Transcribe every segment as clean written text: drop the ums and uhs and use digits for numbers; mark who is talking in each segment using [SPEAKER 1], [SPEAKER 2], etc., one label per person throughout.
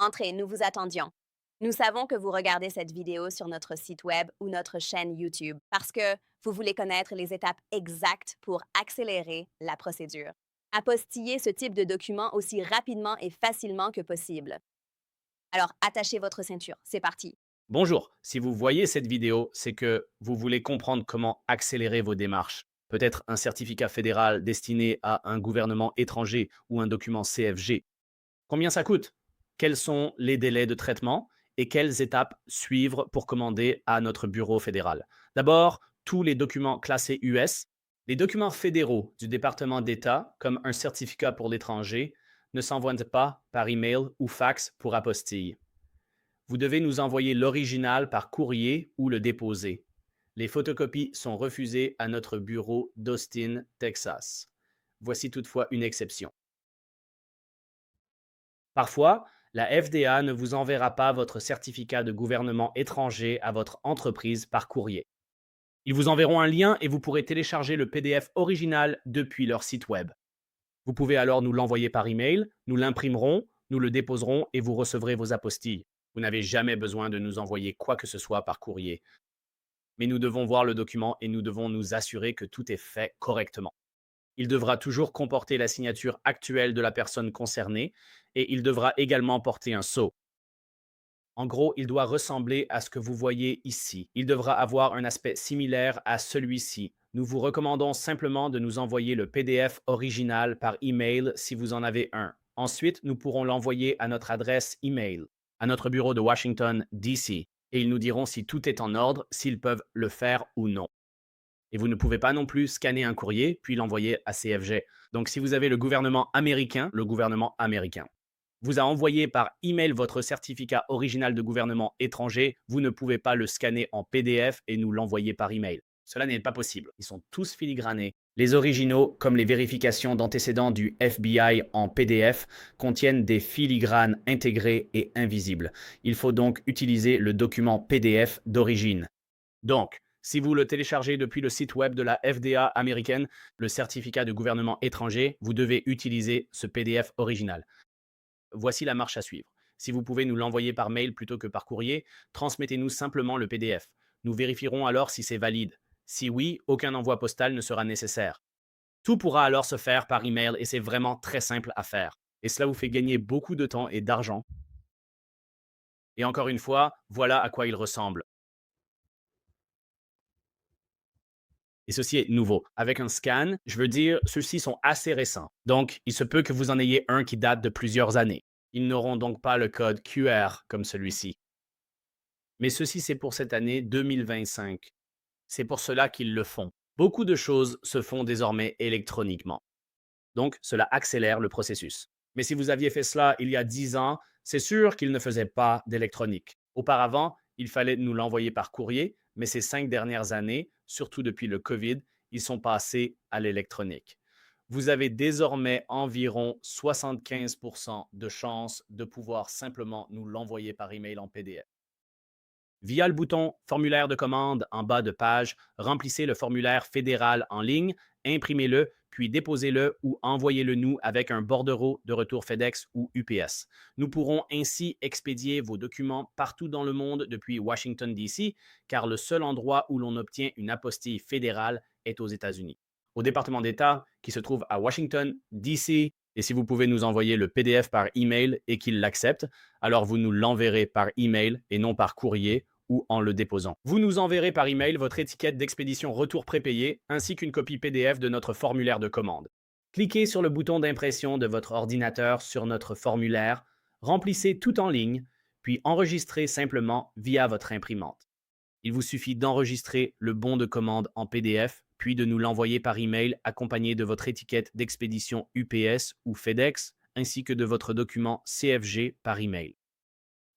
[SPEAKER 1] Entrez, nous vous attendions. Nous savons que vous regardez cette vidéo sur notre site web ou notre chaîne YouTube parce que vous voulez connaître les étapes exactes pour accélérer la procédure. Apostiller ce type de document aussi rapidement et facilement que possible. Alors, attachez votre ceinture. C'est parti.
[SPEAKER 2] Bonjour, si vous voyez cette vidéo, c'est que vous voulez comprendre comment accélérer vos démarches. Peut-être un certificat fédéral destiné à un gouvernement étranger ou un document CFG. Combien ça coûte? Quels sont les délais de traitement et quelles étapes suivre pour commander à notre bureau fédéral? D'abord, tous les documents classés US. Les documents fédéraux du département d'État, comme un certificat pour l'étranger, ne s'envoient pas par email ou fax pour apostille. Vous devez nous envoyer l'original par courrier ou le déposer. Les photocopies sont refusées à notre bureau d'Austin, Texas. Voici toutefois une exception. Parfois, la FDA ne vous enverra pas votre certificat de gouvernement étranger à votre entreprise par courrier. Ils vous enverront un lien et vous pourrez télécharger le PDF original depuis leur site web. Vous pouvez alors nous l'envoyer par email, nous l'imprimerons, nous le déposerons et vous recevrez vos apostilles. Vous n'avez jamais besoin de nous envoyer quoi que ce soit par courrier. Mais nous devons voir le document et nous devons nous assurer que tout est fait correctement. Il devra toujours comporter la signature actuelle de la personne concernée et il devra également porter un sceau. En gros, il doit ressembler à ce que vous voyez ici. Il devra avoir un aspect similaire à celui-ci. Nous vous recommandons simplement de nous envoyer le PDF original par email si vous en avez un. Ensuite, nous pourrons l'envoyer à notre adresse email, à notre bureau de Washington, D.C., et ils nous diront si tout est en ordre, s'ils peuvent le faire ou non. Et vous ne pouvez pas non plus scanner un courrier puis l'envoyer à CFG. Donc, si vous avez le gouvernement américain vous a envoyé par email votre certificat original de gouvernement étranger, vous ne pouvez pas le scanner en PDF et nous l'envoyer par email. Cela n'est pas possible. Ils sont tous filigranés. Les originaux, comme les vérifications d'antécédents du FBI en PDF, contiennent des filigranes intégrés et invisibles. Il faut donc utiliser le document PDF d'origine. Donc, si vous le téléchargez depuis le site web de la FDA américaine, le certificat de gouvernement étranger, vous devez utiliser ce PDF original. Voici la marche à suivre. Si vous pouvez nous l'envoyer par mail plutôt que par courrier, transmettez-nous simplement le PDF. Nous vérifierons alors si c'est valide. Si oui, aucun envoi postal ne sera nécessaire. Tout pourra alors se faire par email et c'est vraiment très simple à faire. Et cela vous fait gagner beaucoup de temps et d'argent. Et encore une fois, voilà à quoi il ressemble. Et ceci est nouveau. Avec un scan, je veux dire, ceux-ci sont assez récents. Donc, il se peut que vous en ayez un qui date de plusieurs années. Ils n'auront donc pas le code QR comme celui-ci. Mais ceci, c'est pour cette année 2025. C'est pour cela qu'ils le font. Beaucoup de choses se font désormais électroniquement. Donc, cela accélère le processus. Mais si vous aviez fait cela il y a 10 ans, c'est sûr qu'ils ne faisaient pas d'électronique. Auparavant, il fallait nous l'envoyer par courrier, mais ces 5 dernières années, surtout depuis le COVID, ils sont passés à l'électronique. Vous avez désormais environ 75% de chances de pouvoir simplement nous l'envoyer par email en PDF. Via le bouton Formulaire de commande en bas de page, remplissez le formulaire fédéral en ligne, imprimez-le, puis déposez-le ou envoyez-le nous avec un bordereau de retour FedEx ou UPS. Nous pourrons ainsi expédier vos documents partout dans le monde depuis Washington, D.C., car le seul endroit où l'on obtient une apostille fédérale est aux États-Unis. Au département d'État, qui se trouve à Washington, D.C., et si vous pouvez nous envoyer le PDF par email et qu'il l'accepte, alors vous nous l'enverrez par email et non par courrier ou en le déposant. Vous nous enverrez par email votre étiquette d'expédition retour prépayé ainsi qu'une copie PDF de notre formulaire de commande. Cliquez sur le bouton d'impression de votre ordinateur sur notre formulaire, remplissez tout en ligne, puis enregistrez simplement via votre imprimante. Il vous suffit d'enregistrer le bon de commande en PDF, puis de nous l'envoyer par email accompagné de votre étiquette d'expédition UPS ou FedEx, ainsi que de votre document CFG par email.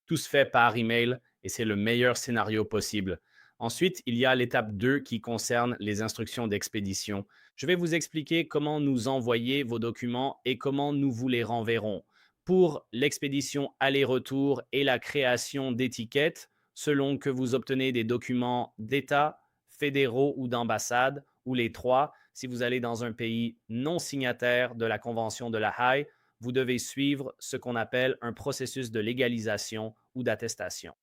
[SPEAKER 2] Tout se fait par email et c'est le meilleur scénario possible. Ensuite, il y a l'étape 2 qui concerne les instructions d'expédition. Je vais vous expliquer comment nous envoyer vos documents et comment nous vous les renverrons. Pour l'expédition aller-retour et la création d'étiquettes, selon que vous obtenez des documents d'État, fédéraux ou d'ambassade, ou les trois, si vous allez dans un pays non signataire de la Convention de la Haye, vous devez suivre ce qu'on appelle un processus de légalisation ou d'attestation.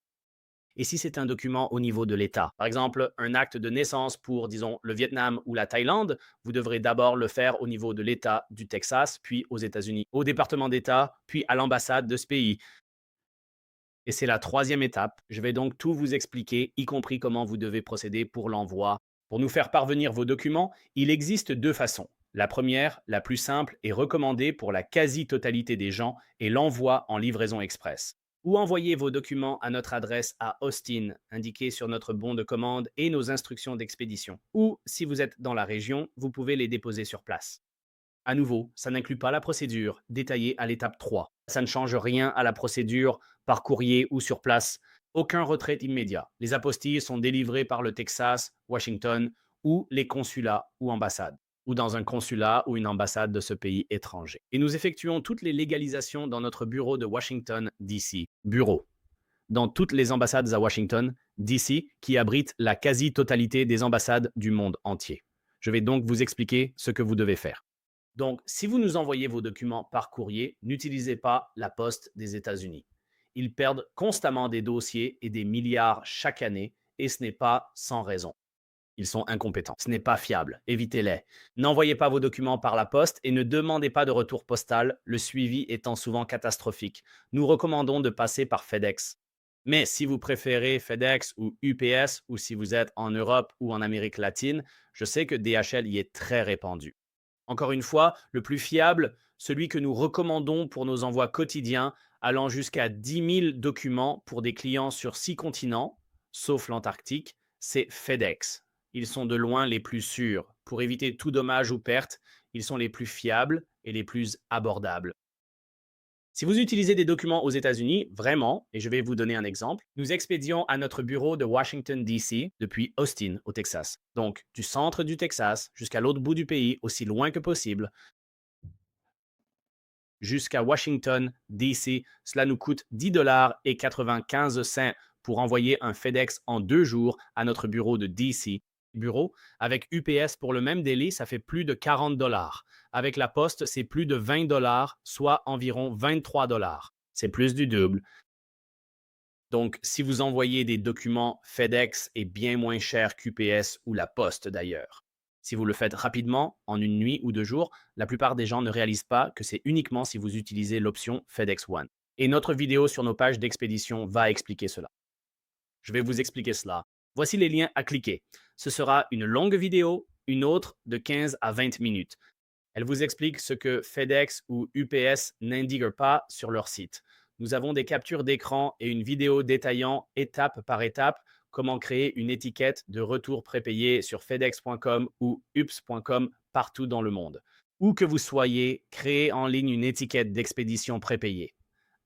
[SPEAKER 2] Et si c'est un document au niveau de l'État, par exemple un acte de naissance pour, disons, le Vietnam ou la Thaïlande, vous devrez d'abord le faire au niveau de l'État du Texas, puis aux États-Unis, au département d'État, puis à l'ambassade de ce pays. Et c'est la troisième étape. Je vais donc tout vous expliquer, y compris comment vous devez procéder pour l'envoi. Pour nous faire parvenir vos documents, il existe deux façons. La première, la plus simple et recommandée pour la quasi-totalité des gens, est l'envoi en livraison express. Ou envoyez vos documents à notre adresse à Austin, indiquée sur notre bon de commande et nos instructions d'expédition. Ou, si vous êtes dans la région, vous pouvez les déposer sur place. À nouveau, ça n'inclut pas la procédure détaillée à l'étape 3. Ça ne change rien à la procédure par courrier ou sur place. Aucun retrait immédiat. Les apostilles sont délivrées par le Texas, Washington ou les consulats ou ambassades, ou dans un consulat ou une ambassade de ce pays étranger. Et nous effectuons toutes les légalisations dans notre bureau de Washington, D.C. Bureau. Dans toutes les ambassades à Washington, D.C., qui abrite la quasi-totalité des ambassades du monde entier. Je vais donc vous expliquer ce que vous devez faire. Donc, si vous nous envoyez vos documents par courrier, n'utilisez pas la poste des États-Unis. Ils perdent constamment des dossiers et des milliards chaque année, et ce n'est pas sans raison. Ils sont incompétents. Ce n'est pas fiable. Évitez-les. N'envoyez pas vos documents par la poste et ne demandez pas de retour postal, le suivi étant souvent catastrophique. Nous recommandons de passer par FedEx. Mais si vous préférez FedEx ou UPS, ou si vous êtes en Europe ou en Amérique latine, je sais que DHL y est très répandu. Encore une fois, le plus fiable, celui que nous recommandons pour nos envois quotidiens, allant jusqu'à 10 000 documents pour des clients sur 6 continents, sauf l'Antarctique, c'est FedEx. Ils sont de loin les plus sûrs. Pour éviter tout dommage ou perte, ils sont les plus fiables et les plus abordables. Si vous utilisez des documents aux États-Unis, vraiment, et je vais vous donner un exemple, nous expédions à notre bureau de Washington, D.C. depuis Austin, au Texas. Donc, du centre du Texas jusqu'à l'autre bout du pays, aussi loin que possible, jusqu'à Washington, D.C. Cela nous coûte 10 et 95 cents pour envoyer un FedEx en 2 jours à notre bureau de D.C. Bureau. Avec UPS pour le même délai, ça fait plus de 40 $. Avec la poste, c'est plus de 20 $, soit environ 23 $. C'est plus du double. Donc, si vous envoyez des documents, FedEx est bien moins cher qu'UPS ou la poste d'ailleurs. Si vous le faites rapidement, en une nuit ou 2 jours, la plupart des gens ne réalisent pas que c'est uniquement si vous utilisez l'option FedEx One. Et notre vidéo sur nos pages d'expédition va expliquer cela. Je vais vous expliquer cela. Voici les liens à cliquer. Ce sera une longue vidéo, une autre de 15 à 20 minutes. Elle vous explique ce que FedEx ou UPS n'indiquent pas sur leur site. Nous avons des captures d'écran et une vidéo détaillant étape par étape comment créer une étiquette de retour prépayé sur fedex.com ou ups.com partout dans le monde. Où que vous soyez, créez en ligne une étiquette d'expédition prépayée.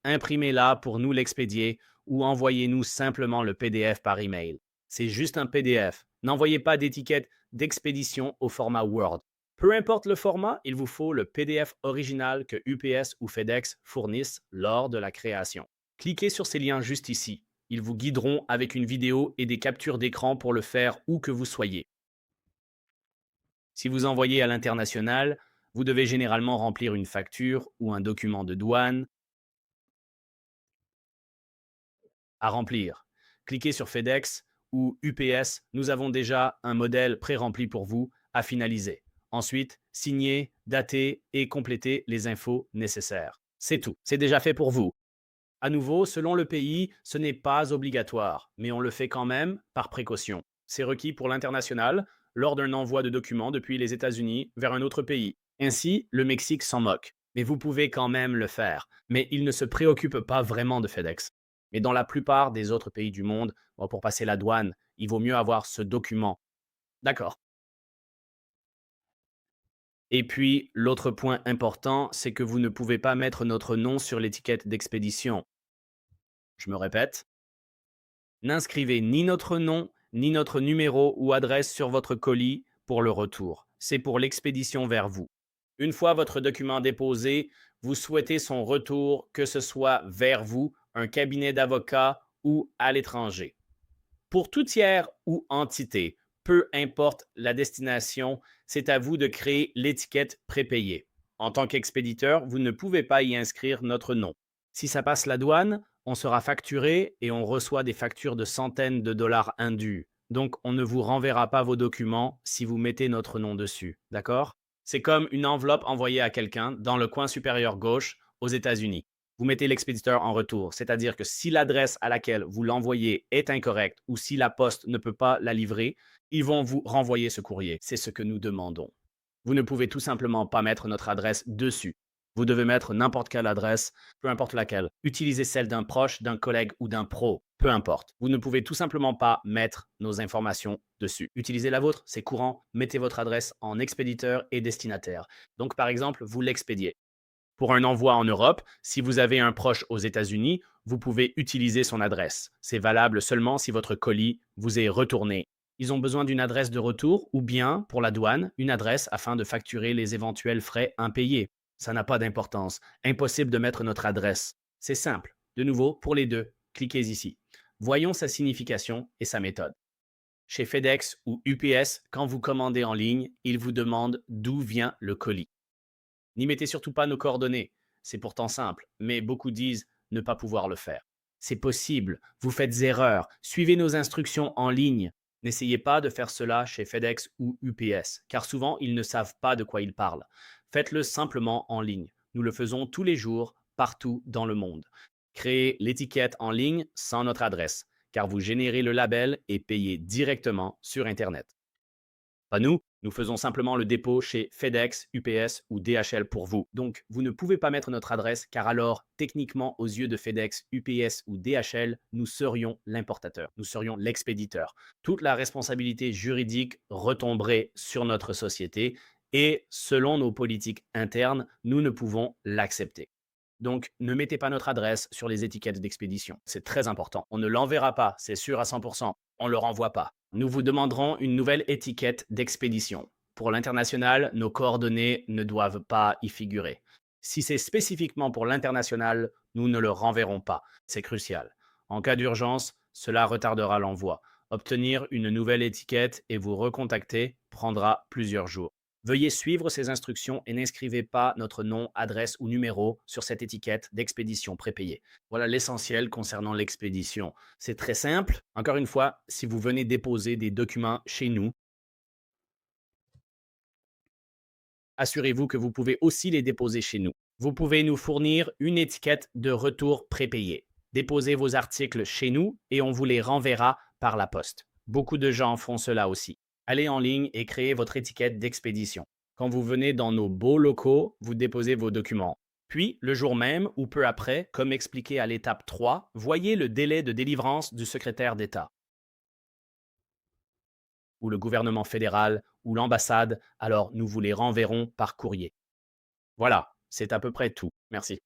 [SPEAKER 2] Imprimez-la pour nous l'expédier ou envoyez-nous simplement le PDF par email. C'est juste un PDF. N'envoyez pas d'étiquette d'expédition au format Word. Peu importe le format, il vous faut le PDF original que UPS ou FedEx fournissent lors de la création. Cliquez sur ces liens juste ici. Ils vous guideront avec une vidéo et des captures d'écran pour le faire où que vous soyez. Si vous envoyez à l'international, vous devez généralement remplir une facture ou un document de douane à remplir. Cliquez sur FedEx ou UPS, nous avons déjà un modèle pré-rempli pour vous à finaliser. Ensuite, signez, datez et complétez les infos nécessaires. C'est tout, c'est déjà fait pour vous. À nouveau, selon le pays, ce n'est pas obligatoire, mais on le fait quand même par précaution. C'est requis pour l'international lors d'un envoi de documents depuis les États-Unis vers un autre pays. Ainsi, le Mexique s'en moque. Mais vous pouvez quand même le faire. Mais il ne se préoccupe pas vraiment de FedEx. Mais dans la plupart des autres pays du monde, pour passer la douane, il vaut mieux avoir ce document. D'accord. Et puis, l'autre point important, c'est que vous ne pouvez pas mettre notre nom sur l'étiquette d'expédition. Je me répète, n'inscrivez ni notre nom, ni notre numéro ou adresse sur votre colis pour le retour. C'est pour l'expédition vers vous. Une fois votre document déposé, vous souhaitez son retour, que ce soit vers vous, un cabinet d'avocat ou à l'étranger. Pour tout tiers ou entité, peu importe la destination, c'est à vous de créer l'étiquette prépayée. En tant qu'expéditeur, vous ne pouvez pas y inscrire notre nom. Si ça passe la douane, on sera facturé et on reçoit des factures de centaines de dollars indus. Donc, on ne vous renverra pas vos documents si vous mettez notre nom dessus. D'accord? C'est comme une enveloppe envoyée à quelqu'un dans le coin supérieur gauche aux États-Unis. Vous mettez l'expéditeur en retour, c'est-à-dire que si l'adresse à laquelle vous l'envoyez est incorrecte ou si la poste ne peut pas la livrer, ils vont vous renvoyer ce courrier. C'est ce que nous demandons. Vous ne pouvez tout simplement pas mettre notre adresse dessus. Vous devez mettre n'importe quelle adresse, peu importe laquelle. Utilisez celle d'un proche, d'un collègue ou d'un pro, peu importe. Vous ne pouvez tout simplement pas mettre nos informations dessus. Utilisez la vôtre, c'est courant. Mettez votre adresse en expéditeur et destinataire. Donc, par exemple, vous l'expédiez. Pour un envoi en Europe, si vous avez un proche aux États-Unis, vous pouvez utiliser son adresse. C'est valable seulement si votre colis vous est retourné. Ils ont besoin d'une adresse de retour ou bien, pour la douane, une adresse afin de facturer les éventuels frais impayés. Ça n'a pas d'importance. Impossible de mettre notre adresse. C'est simple. De nouveau, pour les deux, cliquez ici. Voyons sa signification et sa méthode. Chez FedEx ou UPS, quand vous commandez en ligne, ils vous demandent d'où vient le colis. N'y mettez surtout pas nos coordonnées. C'est pourtant simple, mais beaucoup disent ne pas pouvoir le faire. C'est possible, vous faites erreur, suivez nos instructions en ligne. N'essayez pas de faire cela chez FedEx ou UPS, car souvent ils ne savent pas de quoi ils parlent. Faites-le simplement en ligne. Nous le faisons tous les jours, partout dans le monde. Créez l'étiquette en ligne sans notre adresse, car vous générez le label et payez directement sur Internet. Pas nous, nous faisons simplement le dépôt chez FedEx, UPS ou DHL pour vous. Donc, vous ne pouvez pas mettre notre adresse car alors, techniquement, aux yeux de FedEx, UPS ou DHL, nous serions l'importateur, nous serions l'expéditeur. Toute la responsabilité juridique retomberait sur notre société et, selon nos politiques internes, nous ne pouvons l'accepter. Donc, ne mettez pas notre adresse sur les étiquettes d'expédition. C'est très important. On ne l'enverra pas, c'est sûr à 100%. On ne le renvoie pas. Nous vous demanderons une nouvelle étiquette d'expédition. Pour l'international, nos coordonnées ne doivent pas y figurer. Si c'est spécifiquement pour l'international, nous ne le renverrons pas. C'est crucial. En cas d'urgence, cela retardera l'envoi. Obtenir une nouvelle étiquette et vous recontacter prendra plusieurs jours. Veuillez suivre ces instructions et n'inscrivez pas notre nom, adresse ou numéro sur cette étiquette d'expédition prépayée. Voilà l'essentiel concernant l'expédition. C'est très simple. Encore une fois, si vous venez déposer des documents chez nous, assurez-vous que vous pouvez aussi les déposer chez nous. Vous pouvez nous fournir une étiquette de retour prépayée. Déposez vos articles chez nous et on vous les renverra par la poste. Beaucoup de gens font cela aussi. Allez en ligne et créez votre étiquette d'expédition. Quand vous venez dans nos beaux locaux, vous déposez vos documents. Puis, le jour même ou peu après, comme expliqué à l'étape 3, voyez le délai de délivrance du secrétaire d'État ou le gouvernement fédéral ou l'ambassade, alors nous vous les renverrons par courrier. Voilà, c'est à peu près tout. Merci.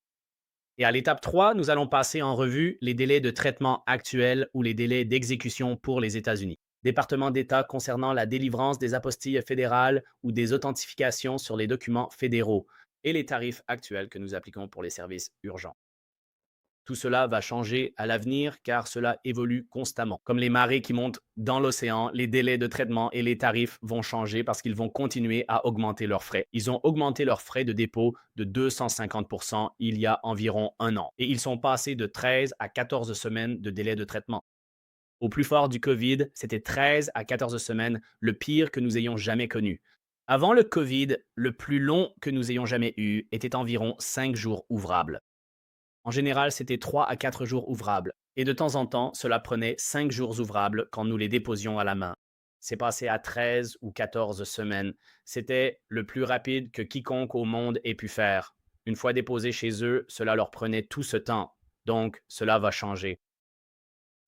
[SPEAKER 2] Et à l'étape 3, nous allons passer en revue les délais de traitement actuels ou les délais d'exécution pour les États-Unis. Département d'État concernant la délivrance des apostilles fédérales ou des authentifications sur les documents fédéraux et les tarifs actuels que nous appliquons pour les services urgents. Tout cela va changer à l'avenir car cela évolue constamment. Comme les marées qui montent dans l'océan, les délais de traitement et les tarifs vont changer parce qu'ils vont continuer à augmenter leurs frais. Ils ont augmenté leurs frais de dépôt de 250% il y a environ un an et ils sont passés de 13 à 14 semaines de délai de traitement. Au plus fort du COVID, c'était 13 à 14 semaines, le pire que nous ayons jamais connu. Avant le COVID, le plus long que nous ayons jamais eu était environ 5 jours ouvrables. En général, c'était 3 à 4 jours ouvrables, et de temps en temps, cela prenait 5 jours ouvrables quand nous les déposions à la main. C'est passé à 13 ou 14 semaines. C'était le plus rapide que quiconque au monde ait pu faire. Une fois déposés chez eux, cela leur prenait tout ce temps. Donc, cela va changer.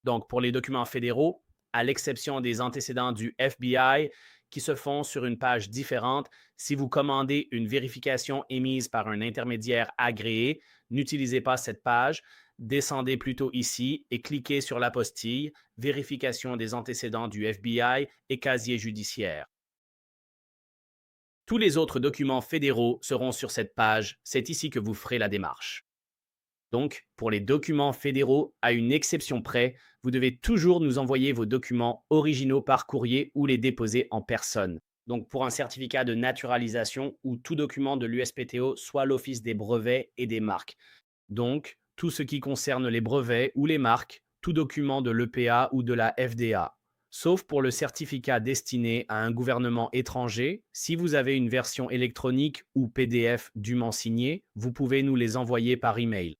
[SPEAKER 2] Donc, pour les documents fédéraux, à l'exception des antécédents du FBI qui se font sur une page différente, si vous commandez une vérification émise par un intermédiaire agréé, n'utilisez pas cette page. Descendez plutôt ici et cliquez sur l'apostille Vérification des antécédents du FBI et casier judiciaire. Tous les autres documents fédéraux seront sur cette page. C'est ici que vous ferez la démarche. Donc, pour les documents fédéraux, à une exception près, vous devez toujours nous envoyer vos documents originaux par courrier ou les déposer en personne. Donc, pour un certificat de naturalisation ou tout document de l'USPTO, soit l'Office des brevets et des marques. Donc, tout ce qui concerne les brevets ou les marques, tout document de l'EPA ou de la FDA. Sauf pour le certificat destiné à un gouvernement étranger, si vous avez une version électronique ou PDF dûment signée, vous pouvez nous les envoyer par email.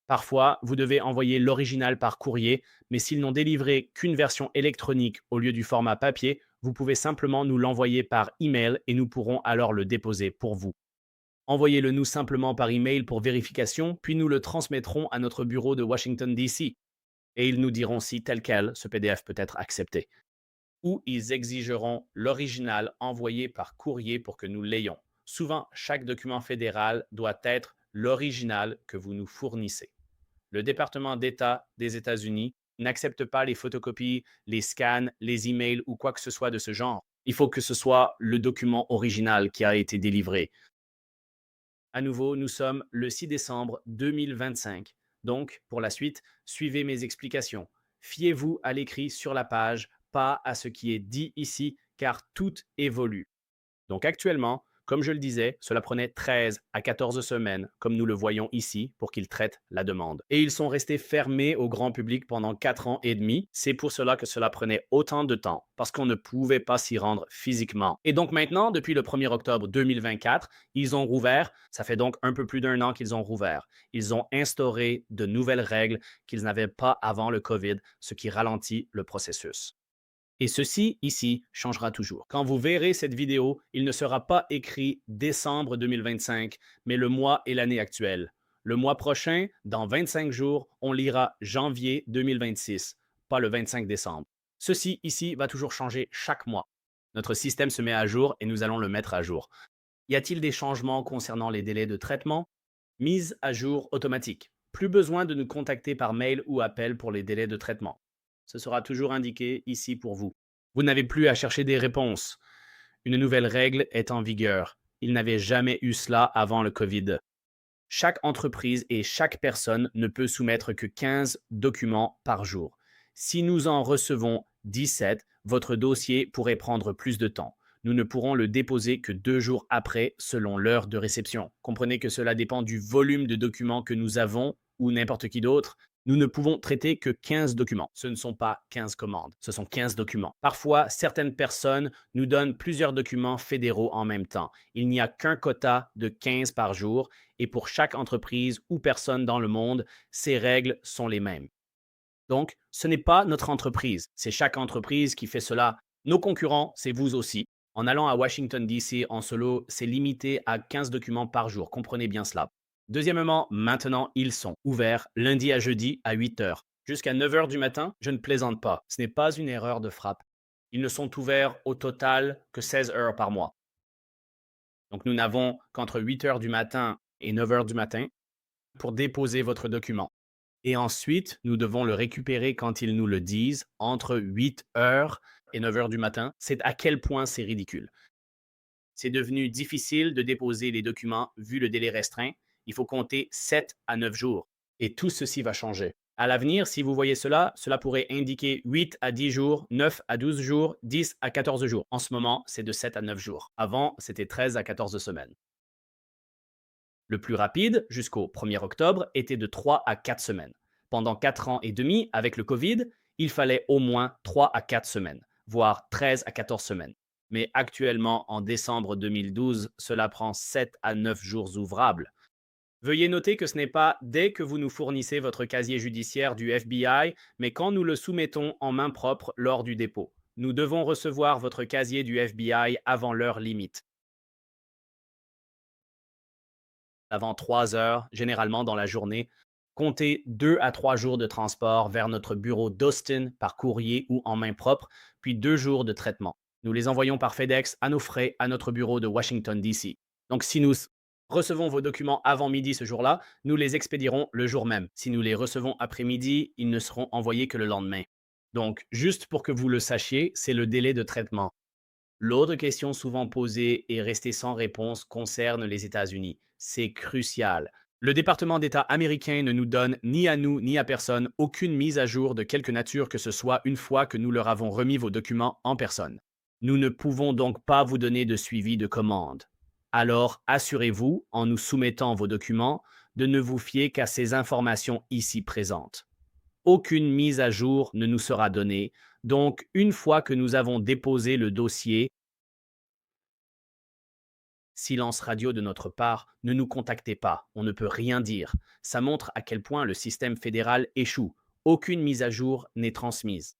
[SPEAKER 2] Parfois, vous devez envoyer l'original par courrier, mais s'ils n'ont délivré qu'une version électronique au lieu du format papier, vous pouvez simplement nous l'envoyer par email et nous pourrons alors le déposer pour vous. Envoyez-le nous simplement par email pour vérification, puis nous le transmettrons à notre bureau de Washington, D.C. Et ils nous diront si tel quel ce PDF peut être accepté. Ou ils exigeront l'original envoyé par courrier pour que nous l'ayons. Souvent, chaque document fédéral doit être l'original que vous nous fournissez. Le département d'État des États-Unis n'accepte pas les photocopies, les scans, les emails ou quoi que ce soit de ce genre. Il faut que ce soit le document original qui a été délivré. À nouveau, nous sommes le 6 décembre 2025. Donc, pour la suite, suivez mes explications. Fiez-vous à l'écrit sur la page, pas à ce qui est dit ici, car tout évolue. Donc actuellement, comme je le disais, cela prenait 13 à 14 semaines, comme nous le voyons ici, pour qu'ils traitent la demande. Et ils sont restés fermés au grand public pendant 4 ans et demi. C'est pour cela que cela prenait autant de temps, parce qu'on ne pouvait pas s'y rendre physiquement. Et donc maintenant, depuis le 1er octobre 2024, ils ont rouvert. Ça fait donc un peu plus d'un an qu'ils ont rouvert. Ils ont instauré de nouvelles règles qu'ils n'avaient pas avant le COVID, ce qui ralentit le processus. Et ceci, ici, changera toujours. Quand vous verrez cette vidéo, il ne sera pas écrit décembre 2025, mais le mois et l'année actuelle. Le mois prochain, dans 25 jours, on lira janvier 2026, pas le 25 décembre. Ceci, ici, va toujours changer chaque mois. Notre système se met à jour et nous allons le mettre à jour. Y a-t-il des changements concernant les délais de traitement? Mise à jour automatique. Plus besoin de nous contacter par mail ou appel pour les délais de traitement. Ce sera toujours indiqué ici pour vous. Vous n'avez plus à chercher des réponses. Une nouvelle règle est en vigueur. Il n'avait jamais eu cela avant le COVID. Chaque entreprise et chaque personne ne peut soumettre que 15 documents par jour. Si nous en recevons 17, votre dossier pourrait prendre plus de temps. Nous ne pourrons le déposer que 2 jours après selon l'heure de réception. Comprenez que cela dépend du volume de documents que nous avons ou n'importe qui d'autre. Nous ne pouvons traiter que 15 documents. Ce ne sont pas 15 commandes, ce sont 15 documents. Parfois, certaines personnes nous donnent plusieurs documents fédéraux en même temps. Il n'y a qu'un quota de 15 par jour et pour chaque entreprise ou personne dans le monde, ces règles sont les mêmes. Donc, ce n'est pas notre entreprise, c'est chaque entreprise qui fait cela. Nos concurrents, c'est vous aussi. En allant à Washington, D.C. en solo, c'est limité à 15 documents par jour. Comprenez bien cela. Deuxièmement, maintenant, ils sont ouverts lundi à jeudi à 8 heures. Jusqu'à 9 heures du matin, je ne plaisante pas. Ce n'est pas une erreur de frappe. Ils ne sont ouverts au total que 16 heures par mois. Donc, nous n'avons qu'entre 8 heures du matin et 9 heures du matin pour déposer votre document. Et ensuite, nous devons le récupérer quand ils nous le disent, entre 8 heures et 9 heures du matin. C'est à quel point c'est ridicule. C'est devenu difficile de déposer les documents vu le délai restreint. Il faut compter 7 à 9 jours. Et tout ceci va changer. À l'avenir, si vous voyez cela, cela pourrait indiquer 8 à 10 jours, 9 à 12 jours, 10 à 14 jours. En ce moment, c'est de 7 à 9 jours. Avant, c'était 13 à 14 semaines. Le plus rapide, jusqu'au 1er octobre, était de 3 à 4 semaines. Pendant 4 ans et demi, avec le COVID, il fallait au moins 3 à 4 semaines, voire 13 à 14 semaines. Mais actuellement, en décembre 2012, cela prend 7 à 9 jours ouvrables. Veuillez noter que ce n'est pas dès que vous nous fournissez votre casier judiciaire du FBI, mais quand nous le soumettons en main propre lors du dépôt. Nous devons recevoir votre casier du FBI avant l'heure limite. Avant 3 heures, généralement dans la journée, comptez 2 à 3 jours de transport vers notre bureau d'Austin par courrier ou en main propre, puis 2 jours de traitement. Nous les envoyons par FedEx à nos frais à notre bureau de Washington, D.C. Donc, si nous recevons vos documents avant midi ce jour-là, nous les expédierons le jour même. Si nous les recevons après-midi, ils ne seront envoyés que le lendemain. Donc, juste pour que vous le sachiez, c'est le délai de traitement. L'autre question souvent posée et restée sans réponse concerne les États-Unis. C'est crucial. Le département d'État américain ne nous donne ni à nous ni à personne aucune mise à jour de quelque nature que ce soit une fois que nous leur avons remis vos documents en personne. Nous ne pouvons donc pas vous donner de suivi de commande. Alors, assurez-vous, en nous soumettant vos documents, de ne vous fier qu'à ces informations ici présentes. Aucune mise à jour ne nous sera donnée, donc une fois que nous avons déposé le dossier, silence radio de notre part, ne nous contactez pas, on ne peut rien dire. Ça montre à quel point le système fédéral échoue. Aucune mise à jour n'est transmise.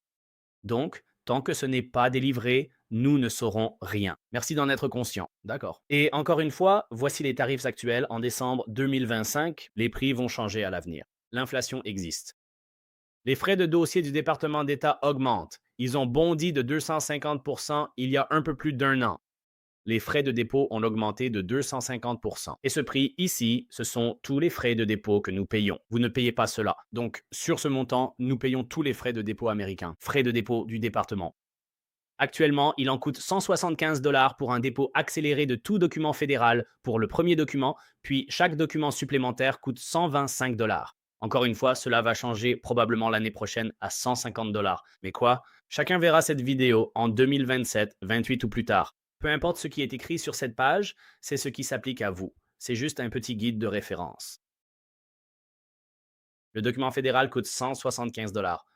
[SPEAKER 2] Donc, tant que ce n'est pas délivré, nous ne saurons rien. Merci d'en être conscient. D'accord. Et encore une fois, voici les tarifs actuels en décembre 2025. Les prix vont changer à l'avenir. L'inflation existe. Les frais de dossier du département d'État augmentent. Ils ont bondi de 250 il y a un peu plus d'un an. Les frais de dépôt ont augmenté de 250 et ce prix ici, ce sont tous les frais de dépôt que nous payons. Vous ne payez pas cela. Donc, sur ce montant, nous payons tous les frais de dépôt américains, frais de dépôt du département. Actuellement, il en coûte 175 pour un dépôt accéléré de tout document fédéral pour le premier document, puis chaque document supplémentaire coûte 125 Encore une fois, cela va changer probablement l'année prochaine à 150 Mais quoi? Chacun verra cette vidéo en 2027, 28 ou plus tard. Peu importe ce qui est écrit sur cette page, c'est ce qui s'applique à vous. C'est juste un petit guide de référence. Le document fédéral coûte 175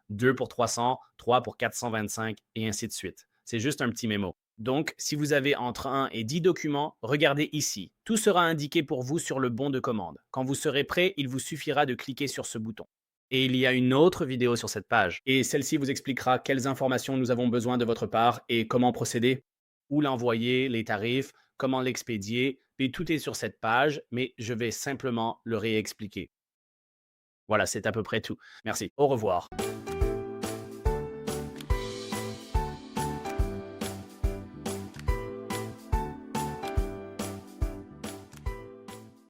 [SPEAKER 2] 2 pour 300, 3 pour 425 et ainsi de suite. C'est juste un petit mémo. Donc, si vous avez entre 1 et 10 documents, regardez ici. Tout sera indiqué pour vous sur le bon de commande. Quand vous serez prêt, il vous suffira de cliquer sur ce bouton. Et il y a une autre vidéo sur cette page. Et celle-ci vous expliquera quelles informations nous avons besoin de votre part et comment procéder, où l'envoyer, les tarifs, comment l'expédier. Et tout est sur cette page, mais je vais simplement le réexpliquer. Voilà, c'est à peu près tout. Merci. Au revoir.